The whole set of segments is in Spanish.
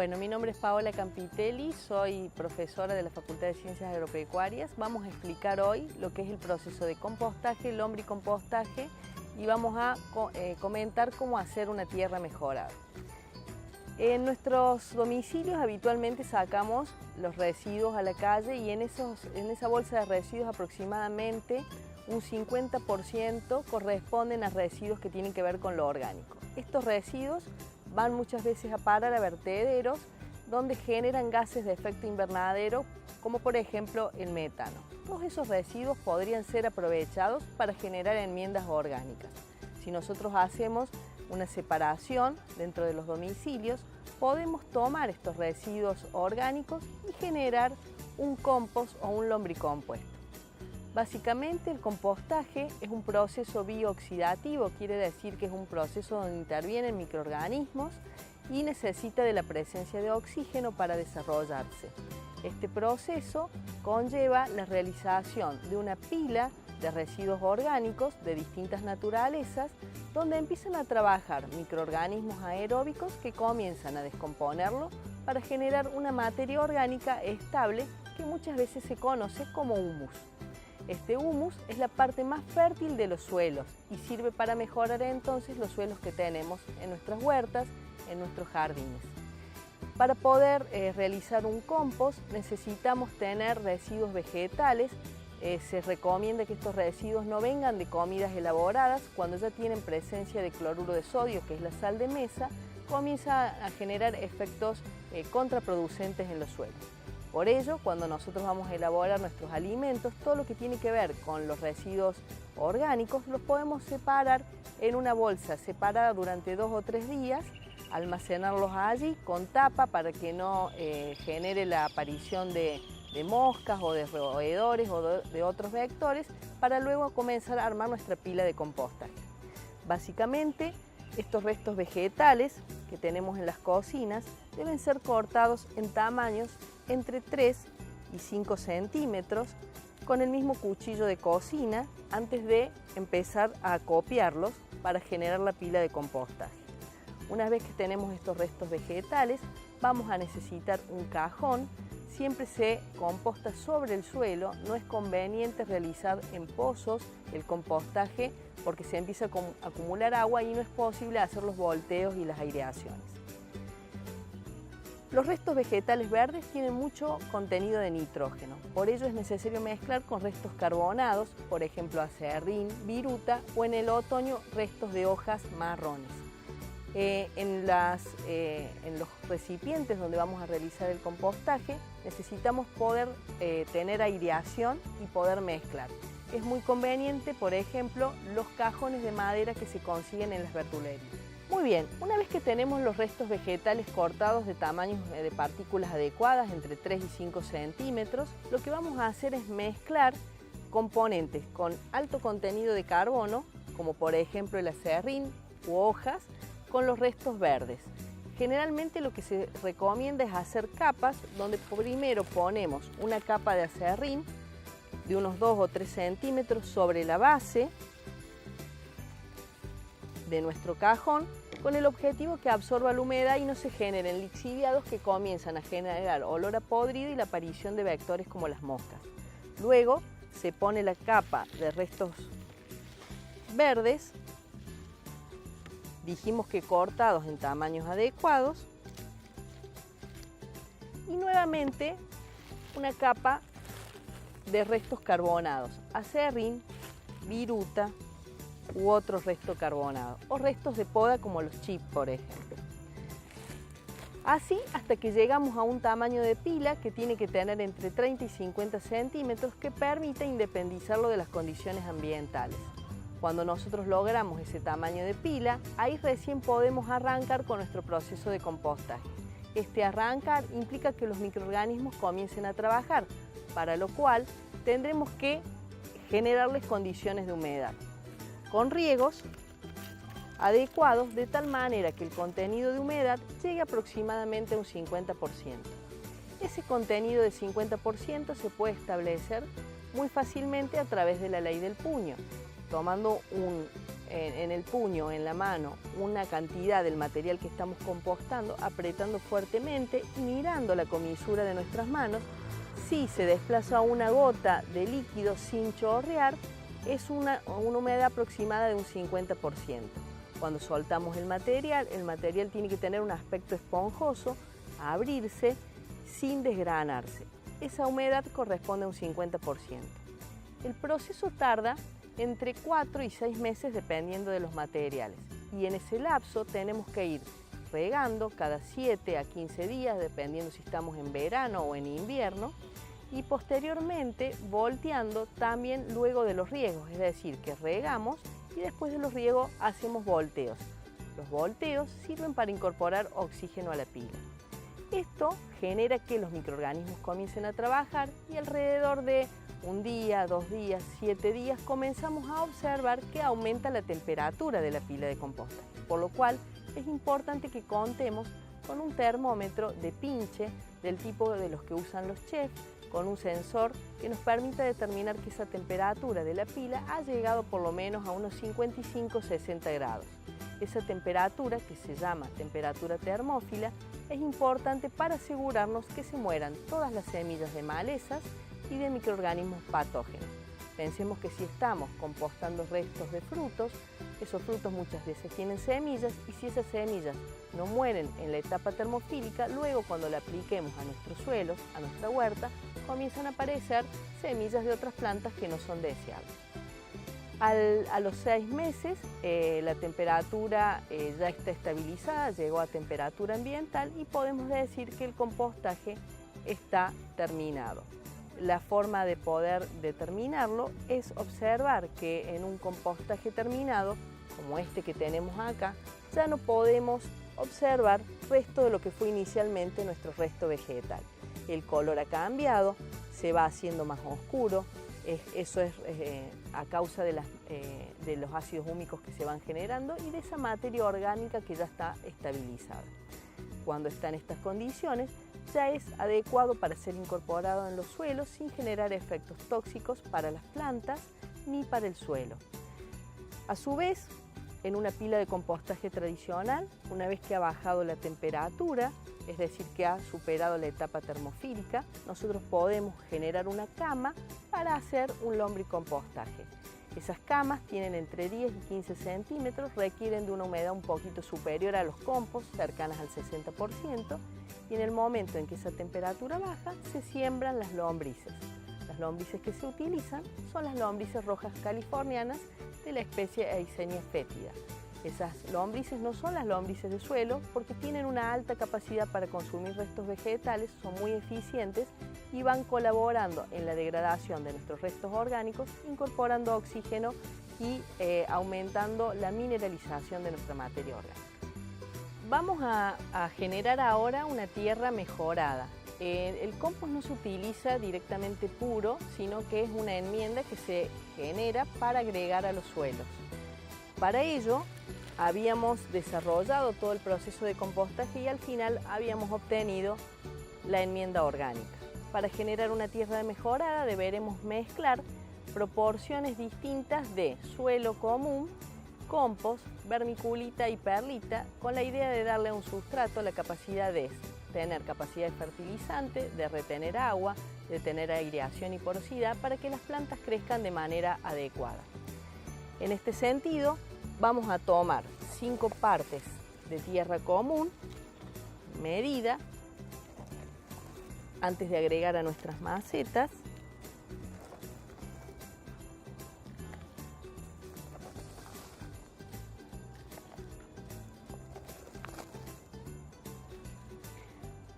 Bueno, mi nombre es Paola Campitelli, soy profesora de la Facultad de Ciencias Agropecuarias. Vamos a explicar hoy lo que es el proceso de compostaje, lombricompostaje, y vamos a comentar cómo hacer una tierra mejorada. En nuestros domicilios habitualmente sacamos los residuos a la calle y en esa bolsa de residuos aproximadamente un 50% corresponden a residuos que tienen que ver con lo orgánico. Estos residuos van muchas veces a parar a vertederos donde generan gases de efecto invernadero, como por ejemplo el metano. Todos esos residuos podrían ser aprovechados para generar enmiendas orgánicas. Si nosotros hacemos una separación dentro de los domicilios, podemos tomar estos residuos orgánicos y generar un compost o un lombricompuesto. Básicamente el compostaje es un proceso biooxidativo, quiere decir que es un proceso donde intervienen microorganismos y necesita de la presencia de oxígeno para desarrollarse. Este proceso conlleva la realización de una pila de residuos orgánicos de distintas naturalezas donde empiezan a trabajar microorganismos aeróbicos que comienzan a descomponerlo para generar una materia orgánica estable que muchas veces se conoce como humus. Este humus es la parte más fértil de los suelos y sirve para mejorar entonces los suelos que tenemos en nuestras huertas, en nuestros jardines. Para poder realizar un compost necesitamos tener residuos vegetales. Se recomienda que estos residuos no vengan de comidas elaboradas. Cuando ya tienen presencia de cloruro de sodio, que es la sal de mesa, comienza a generar efectos contraproducentes en los suelos. Por ello, cuando nosotros vamos a elaborar nuestros alimentos, todo lo que tiene que ver con los residuos orgánicos los podemos separar en una bolsa separada durante 2 o 3 días, almacenarlos allí con tapa para que no genere la aparición de moscas o de roedores o de otros vectores, para luego comenzar a armar nuestra pila de compostaje. Básicamente, estos restos vegetales que tenemos en las cocinas deben ser cortados en tamaños entre 3 y 5 centímetros con el mismo cuchillo de cocina antes de empezar a acopiarlos para generar la pila de compostaje. Una vez que tenemos estos restos vegetales, vamos a necesitar un cajón. Siempre se composta sobre el suelo, no es conveniente realizar en pozos el compostaje porque se empieza a acumular agua y no es posible hacer los volteos y las aireaciones. Los restos vegetales verdes tienen mucho contenido de nitrógeno, por ello es necesario mezclar con restos carbonados, por ejemplo acerrín, viruta o en el otoño restos de hojas marrones. En los recipientes donde vamos a realizar el compostaje necesitamos poder tener aireación y poder mezclar. Es muy conveniente, por ejemplo, los cajones de madera que se consiguen en las verdulerías. Muy bien, una vez que tenemos los restos vegetales cortados de tamaños de partículas adecuadas, entre 3 y 5 centímetros, lo que vamos a hacer es mezclar componentes con alto contenido de carbono, como por ejemplo el acerrín u hojas, con los restos verdes. Generalmente lo que se recomienda es hacer capas donde primero ponemos una capa de acerrín de unos 2 o 3 centímetros sobre la base de nuestro cajón con el objetivo que absorba la humedad y no se generen lixiviados que comienzan a generar olor a podrido y la aparición de vectores como las moscas. Luego se pone la capa de restos verdes, dijimos que cortados en tamaños adecuados, y nuevamente una capa de restos carbonados, acerrín, viruta u otro resto carbonado, o restos de poda como los chips, por ejemplo. Así hasta que llegamos a un tamaño de pila que tiene que tener entre 30 y 50 centímetros que permite independizarlo de las condiciones ambientales. Cuando nosotros logramos ese tamaño de pila, ahí recién podemos arrancar con nuestro proceso de compostaje. Este arrancar implica que los microorganismos comiencen a trabajar, para lo cual tendremos que generarles condiciones de humedad, con riegos adecuados de tal manera que el contenido de humedad llegue aproximadamente a un 50%. Ese contenido de 50% se puede establecer muy fácilmente a través de la ley del puño, tomando un en el puño, en la mano, una cantidad del material que estamos compostando, apretando fuertemente y mirando la comisura de nuestras manos. Si se desplaza una gota de líquido sin chorrear, es una humedad aproximada de un 50%. Cuando soltamos el material tiene que tener un aspecto esponjoso, abrirse sin desgranarse. Esa humedad corresponde a un 50%. El proceso tarda entre 4 y 6 meses dependiendo de los materiales. Y en ese lapso tenemos que ir regando cada 7 a 15 días, dependiendo si estamos en verano o en invierno, y posteriormente volteando también luego de los riegos, es decir, que regamos y después de los riegos hacemos volteos. Los volteos sirven para incorporar oxígeno a la pila. Esto genera que los microorganismos comiencen a trabajar y alrededor de un día, 2 días, 7 días comenzamos a observar que aumenta la temperatura de la pila de composta, por lo cual es importante que contemos con un termómetro de pinche del tipo de los que usan los chefs, con un sensor que nos permita determinar que esa temperatura de la pila ha llegado por lo menos a unos 55-60 grados. Esa temperatura, que se llama temperatura termófila, es importante para asegurarnos que se mueran todas las semillas de malezas y de microorganismos patógenos. Pensemos que si estamos compostando restos de frutos, esos frutos muchas veces tienen semillas y si esas semillas no mueren en la etapa termofílica, luego cuando la apliquemos a nuestros suelos, a nuestra huerta, comienzan a aparecer semillas de otras plantas que no son deseables. A los 6 meses la temperatura ya está estabilizada, llegó a temperatura ambiental y podemos decir que el compostaje está terminado. La forma de poder determinarlo es observar que en un compostaje terminado, como este que tenemos acá, ya no podemos observar resto de lo que fue inicialmente nuestro resto vegetal. El color ha cambiado, se va haciendo más oscuro, eso es a causa de los ácidos húmicos que se van generando y de esa materia orgánica que ya está estabilizada. Cuando está en estas condiciones, ya es adecuado para ser incorporado en los suelos sin generar efectos tóxicos para las plantas ni para el suelo. A su vez, en una pila de compostaje tradicional, una vez que ha bajado la temperatura, es decir, que ha superado la etapa termofílica, nosotros podemos generar una cama para hacer un lombricompostaje. Esas camas tienen entre 10 y 15 centímetros, requieren de una humedad un poquito superior a los compost, cercanas al 60%, y en el momento en que esa temperatura baja, se siembran las lombrices. Las lombrices que se utilizan son las lombrices rojas californianas de la especie Eisenia fétida. Esas lombrices no son las lombrices de suelo porque tienen una alta capacidad para consumir restos vegetales, son muy eficientes y van colaborando en la degradación de nuestros restos orgánicos, incorporando oxígeno y aumentando la mineralización de nuestra materia orgánica. Vamos a generar ahora una tierra mejorada. El compost no se utiliza directamente puro, sino que es una enmienda que se genera para agregar a los suelos. Para ello, habíamos desarrollado todo el proceso de compostaje y al final habíamos obtenido la enmienda orgánica. Para generar una tierra mejorada deberemos mezclar proporciones distintas de suelo común, compost, vermiculita y perlita con la idea de darle a un sustrato la capacidad de tener capacidad de fertilizante, de retener agua, de tener aireación y porosidad para que las plantas crezcan de manera adecuada. En este sentido, vamos a tomar 5 partes de tierra común, medida, antes de agregar a nuestras macetas.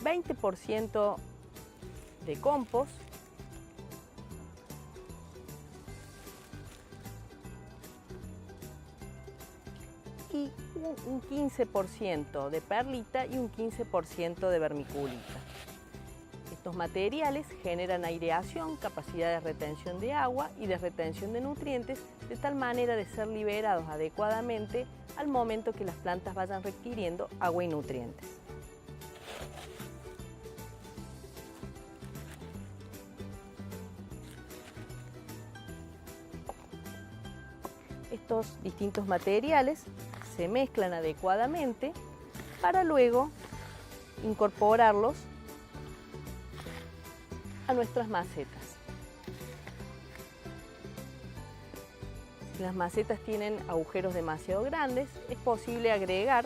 $20 de compost, y un 15% de perlita y un 15% de vermiculita. Estos materiales generan aireación, capacidad de retención de agua y de retención de nutrientes, de tal manera de ser liberados adecuadamente al momento que las plantas vayan requiriendo agua y nutrientes. estos distintos materiales se mezclan adecuadamente para luego incorporarlos a nuestras macetas. Si las macetas tienen agujeros demasiado grandes, es posible agregar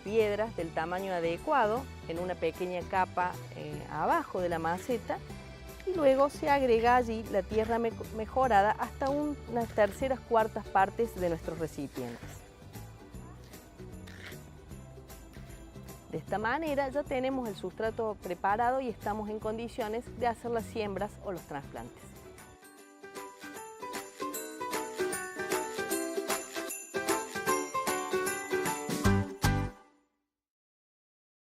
piedras del tamaño adecuado en una pequeña capa abajo de la maceta y luego se agrega allí la tierra mejorada hasta unas terceras cuartas partes de nuestros recipientes. De esta manera ya tenemos el sustrato preparado y estamos en condiciones de hacer las siembras o los trasplantes.